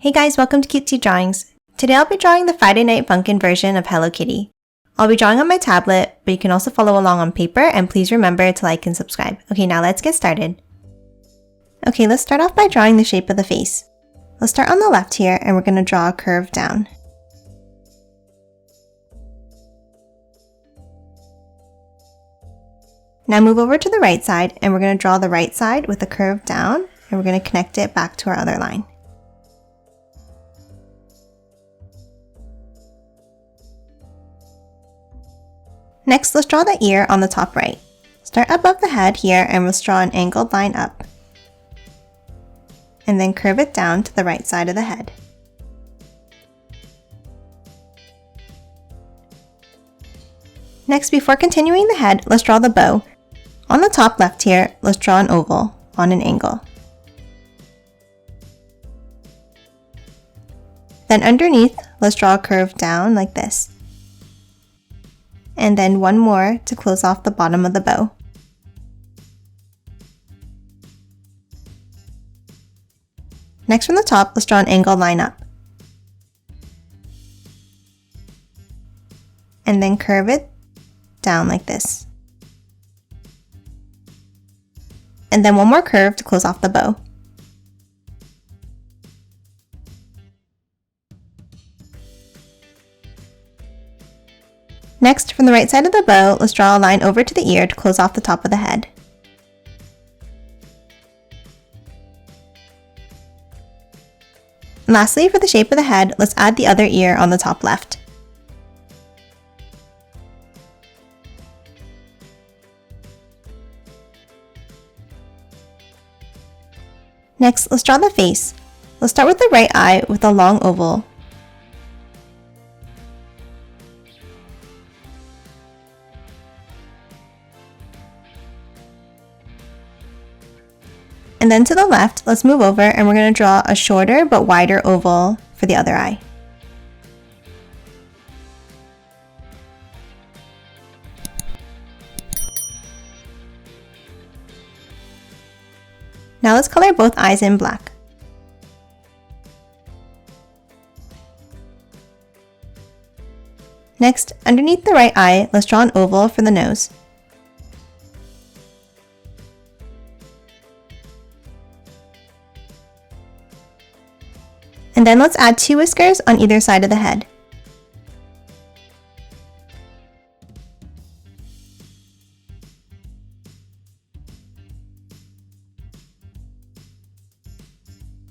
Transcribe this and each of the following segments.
Hey guys, welcome to Cutesy Drawings. Today I'll be drawing the Friday Night Funkin version of Hello Kitty. I'll be drawing on my tablet, but you can also follow along on paper, and please remember to like and subscribe. Okay, now let's get started. Okay, let's start off by drawing the shape of the face. Let's start on the left here, and we're going to draw a curve down. Now move over to the right side, and we're going to draw the right side with a curve down, and we're going to connect it back to our other line. Next, let's draw the ear on the top right. Start above the head here, and let's draw an angled line up. And then curve it down to the right side of the head. Next, before continuing the head, let's draw the bow. On the top left here, let's draw an oval on an angle. Then underneath, let's draw a curve down like this. And then one more to close off the bottom of the bow. Next, from the top, let's draw an angled line up. And then curve it down like this. And then one more curve to close off the bow. Next, from the right side of the bow, let's draw a line over to the ear to close off the top of the head. And lastly, for the shape of the head, let's add the other ear on the top left. Next, let's draw the face. Let's start with the right eye with a long oval. And then to the left, let's move over and we're going to draw a shorter but wider oval for the other eye. Now let's color both eyes in black. Next, underneath the right eye, let's draw an oval for the nose. And then let's add 2 whiskers on either side of the head.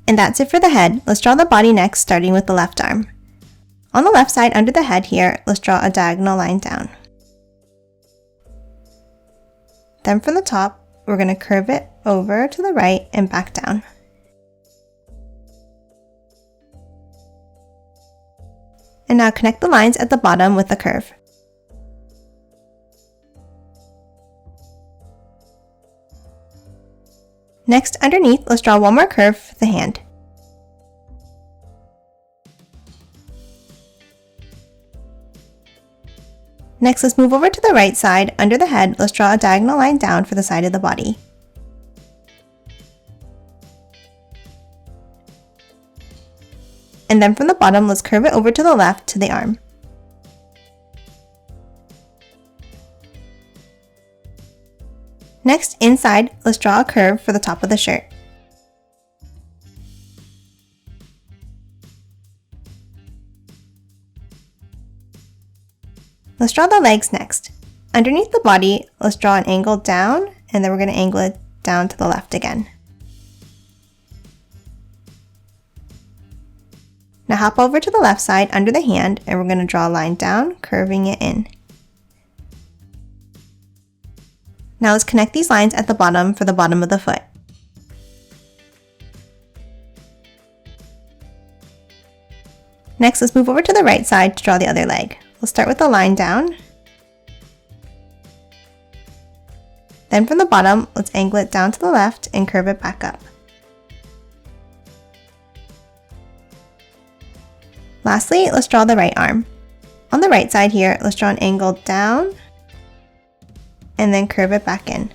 And that's it for the head. Let's draw the body next, starting with the left arm. On the left side under the head here, let's draw a diagonal line down. Then from the top, we're going to curve it over to the right and back down. And now connect the lines at the bottom with the curve. Next, underneath, let's draw one more curve for the hand. Next, let's move over to the right side. Under the head, let's draw a diagonal line down for the side of the body. And then from the bottom, let's curve it over to the left to the arm. Next, inside, let's draw a curve for the top of the shirt. Let's draw the legs next. Underneath the body, let's draw an angle down, and then we're going to angle it down to the left again. Now hop over to the left side under the hand, and we're going to draw a line down, curving it in. Now let's connect these lines at the bottom for the bottom of the foot. Next, let's move over to the right side to draw the other leg. We'll start with a line down. Then from the bottom, let's angle it down to the left and curve it back up. Lastly, let's draw the right arm. On the right side here, let's draw an angle down and then curve it back in.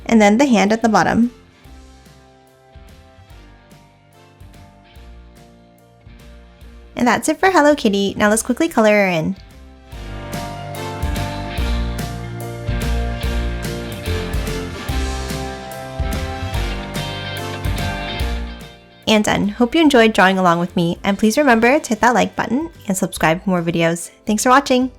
And then the hand at the bottom. And that's it for Hello Kitty. Now let's quickly color her in. And done. Hope you enjoyed drawing along with me, and please remember to hit that like button and subscribe for more videos. Thanks for watching!